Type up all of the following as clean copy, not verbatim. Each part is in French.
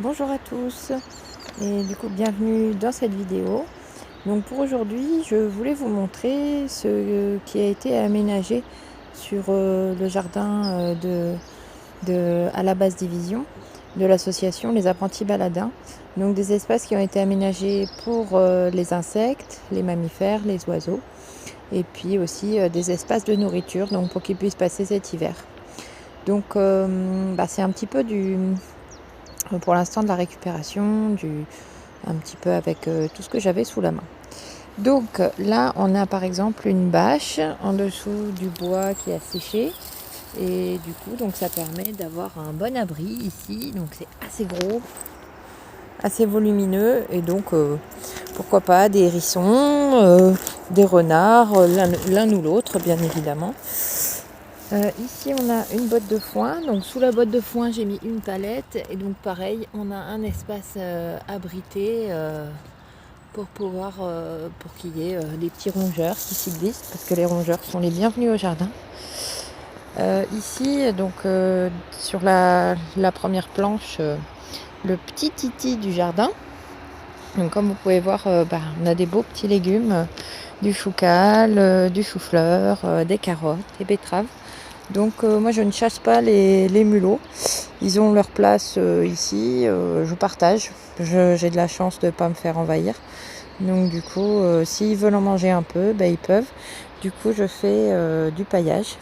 Bonjour à tous et du coup bienvenue dans cette vidéo. Donc pour aujourd'hui je voulais vous montrer ce qui a été aménagé sur le jardin à la base division de l'association Les Apprentis Baladins. Donc des espaces qui ont été aménagés pour les insectes, les mammifères, les oiseaux et puis aussi des espaces de nourriture donc pour qu'ils puissent passer cet hiver. Donc c'est un petit peu pour l'instant de la récupération, un petit peu avec tout ce que j'avais sous la main. Donc là on a par exemple une bâche en dessous du bois qui a séché et du coup donc ça permet d'avoir un bon abri ici, donc c'est assez gros, assez volumineux et donc pourquoi pas des hérissons, des renards, l'un ou l'autre bien évidemment. Ici on a une botte de foin, donc sous la botte de foin j'ai mis une palette et donc pareil on a un espace abrité pour qu'il y ait des petits rongeurs qui s'y glissent parce que les rongeurs sont les bienvenus au jardin. Ici donc sur la première planche le petit titi du jardin. Donc comme vous pouvez voir on a des beaux petits légumes, du chou-cal, du chou-fleur, des carottes, des betteraves. Donc moi je ne chasse pas les mulots, ils ont leur place ici, je partage, j'ai de la chance de ne pas me faire envahir. Donc du coup s'ils veulent en manger un peu, ils peuvent. Du coup je fais du paillage.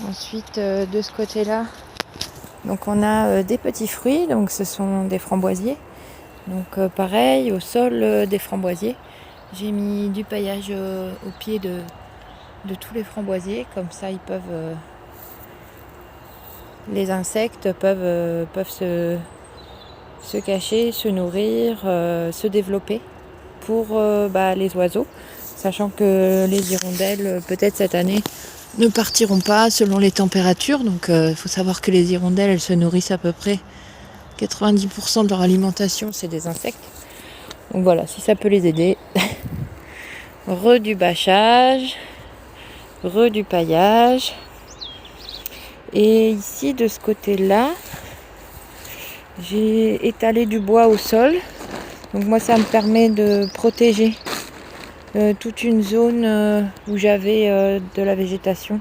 Ensuite de ce côté-là, donc on a des petits fruits, donc ce sont des framboisiers. Donc pareil, au sol des framboisiers, j'ai mis du paillage au pied de tous les framboisiers, comme ça ils peuvent les insectes peuvent se cacher, se nourrir, se développer pour les oiseaux, sachant que les hirondelles peut-être cette année ne partiront pas selon les températures, donc il faut savoir que les hirondelles elles se nourrissent à peu près 90% de leur alimentation c'est des insectes, donc voilà, si ça peut les aider. Du bâchage, du paillage. Et ici de ce côté là j'ai étalé du bois au sol, donc moi ça me permet de protéger toute une zone où j'avais de la végétation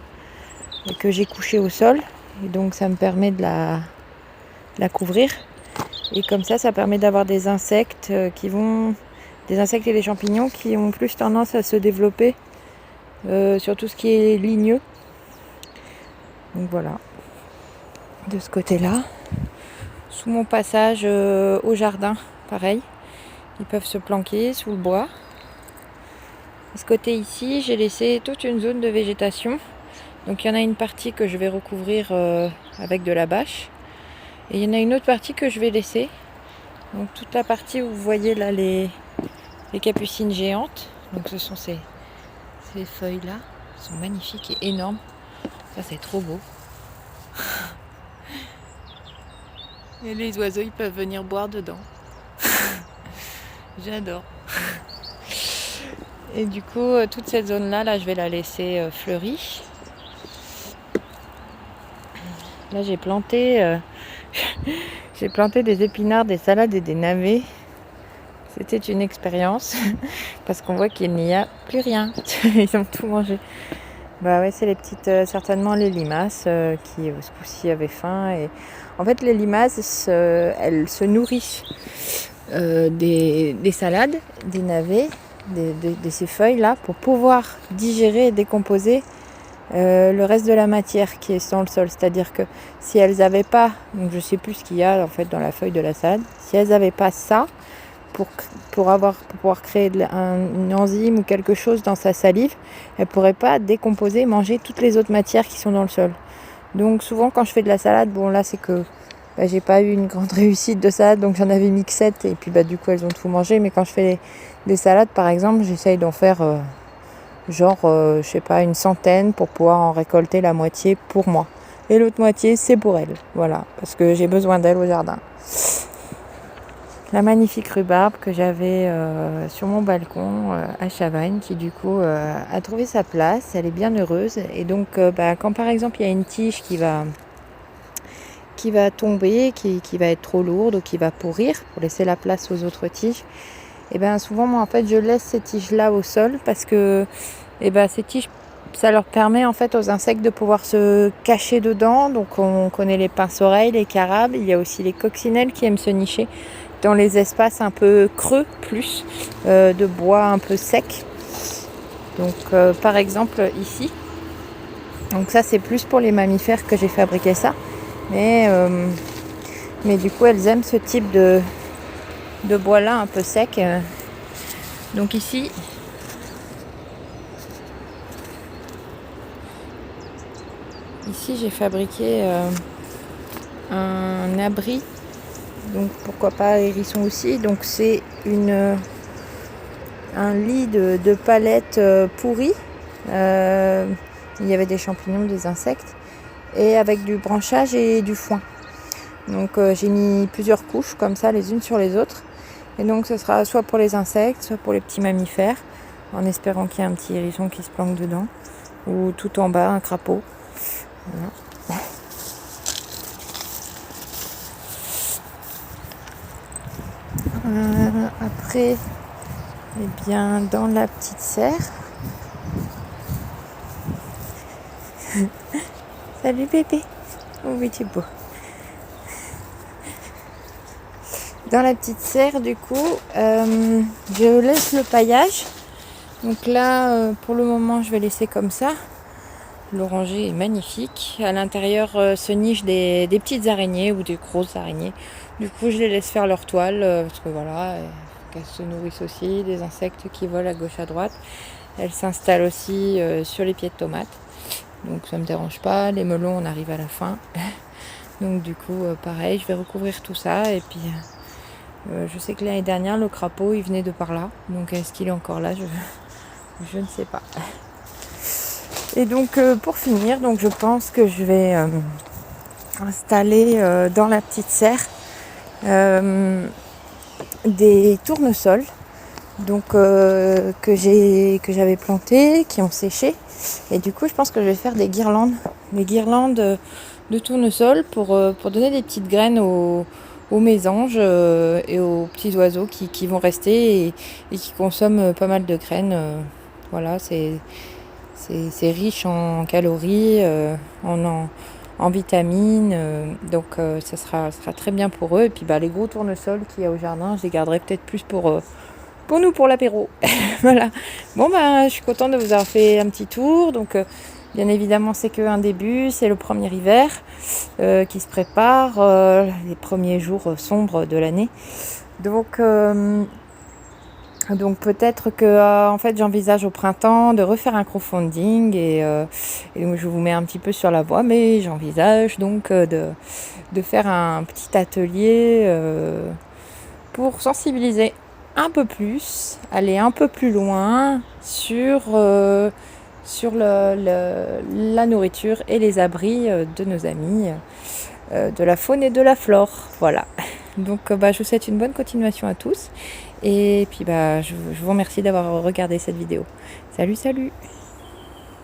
et que j'ai couché au sol, et donc ça me permet de la couvrir, et comme ça permet d'avoir des insectes des insectes et des champignons qui ont plus tendance à se développer sur tout ce qui est ligneux. Donc voilà, de ce côté là, sous mon passage au jardin, pareil, ils peuvent se planquer sous le bois. De ce côté ici, j'ai laissé toute une zone de végétation. Donc il y en a une partie que je vais recouvrir avec de la bâche. Et il y en a une autre partie que je vais laisser. Donc toute la partie où vous voyez là les capucines géantes. Donc ce sont ces feuilles-là. Elles sont magnifiques et énormes. Ça c'est trop beau. Et les oiseaux ils peuvent venir boire dedans. J'adore. Et du coup toute cette zone-là, je vais la laisser fleurie. Là j'ai planté des épinards, des salades et des navets. C'était une expérience parce qu'on voit qu'il n'y a plus rien. Ils ont tout mangé. Bah ouais, c'est les petites, certainement les limaces qui ce coup-ci avaient faim. Et en fait, les limaces, elles se nourrissent des salades, des navets, de ces feuilles-là pour pouvoir digérer et décomposer le reste de la matière qui est dans le sol. C'est-à-dire que si elles n'avaient pas, donc je sais plus ce qu'il y a en fait dans la feuille de la salade, si elles n'avaient pas ça pour pouvoir créer une enzyme ou quelque chose dans sa salive, elle ne pourrait pas décomposer, manger toutes les autres matières qui sont dans le sol. Donc souvent quand je fais de la salade, bon là c'est que j'ai pas eu une grande réussite de salade, donc j'en avais mis que 7 et puis du coup elles ont tout mangé. Mais quand je fais des salades par exemple, j'essaye d'en faire je sais pas, une centaine pour pouvoir en récolter la moitié pour moi. Et l'autre moitié c'est pour elles, voilà, parce que j'ai besoin d'elles au jardin. la magnifique rhubarbe que j'avais sur mon balcon à Chavagne, qui du coup a trouvé sa place, elle est bien heureuse. Et donc quand par exemple il y a une tige qui va tomber, qui va être trop lourde ou qui va pourrir pour laisser la place aux autres tiges, et bien souvent moi en fait je laisse ces tiges là au sol parce que ces tiges, ça leur permet en fait aux insectes de pouvoir se cacher dedans. Donc on connaît les pince-oreilles, les carabes, il y a aussi les coccinelles qui aiment se nicher dans les espaces un peu creux plus, de bois un peu sec. Donc par exemple ici, donc ça c'est plus pour les mammifères que j'ai fabriqué ça, mais du coup elles aiment ce type de bois là un peu sec. Donc ici j'ai fabriqué un abri, donc pourquoi pas hérissons aussi. Donc c'est un lit de palettes pourries. Il y avait des champignons, des insectes, et avec du branchage et du foin. Donc j'ai mis plusieurs couches comme ça, les unes sur les autres. Et donc ce sera soit pour les insectes, soit pour les petits mammifères, en espérant qu'il y ait un petit hérisson qui se planque dedans, ou tout en bas un crapaud. Voilà. Après, bien dans la petite serre. Salut bébé. Oh oui, tu es beau. Dans la petite serre, du coup, je laisse le paillage. Donc là, pour le moment, je vais laisser comme ça. L'oranger est magnifique. À l'intérieur se nichent des petites araignées ou des grosses araignées. Du coup, je les laisse faire leur toile parce que voilà, qu'elles se nourrissent aussi des insectes qui volent à gauche à droite. Elles s'installent aussi sur les pieds de tomates. Donc ça ne me dérange pas. Les melons, on arrive à la fin. Donc du coup, pareil, je vais recouvrir tout ça. Et puis, je sais que l'année dernière, le crapaud, il venait de par là. Donc est-ce qu'il est encore là ? Je ne sais pas. Et donc pour finir, donc je pense que je vais installer dans la petite serre des tournesols, donc que j'avais plantés, qui ont séché. Et du coup je pense que je vais faire des guirlandes de tournesol pour donner des petites graines aux mésanges et aux petits oiseaux qui vont rester et qui consomment pas mal de graines. Voilà, c'est riche en calories, en vitamines, donc ça sera très bien pour eux. Et puis les gros tournesols qu'il y a au jardin, je les garderai peut-être plus pour nous, pour l'apéro. Voilà. Bon je suis contente de vous avoir fait un petit tour. Donc bien évidemment c'est qu'un début, c'est le premier hiver qui se prépare, les premiers jours sombres de l'année. Donc peut-être que en fait j'envisage au printemps de refaire un crowdfunding et je vous mets un petit peu sur la voie, mais j'envisage donc de faire un petit atelier pour sensibiliser un peu plus, aller un peu plus loin sur la nourriture et les abris de nos amis, de la faune et de la flore. Voilà. Donc je vous souhaite une bonne continuation à tous. Et puis je vous remercie d'avoir regardé cette vidéo. Salut.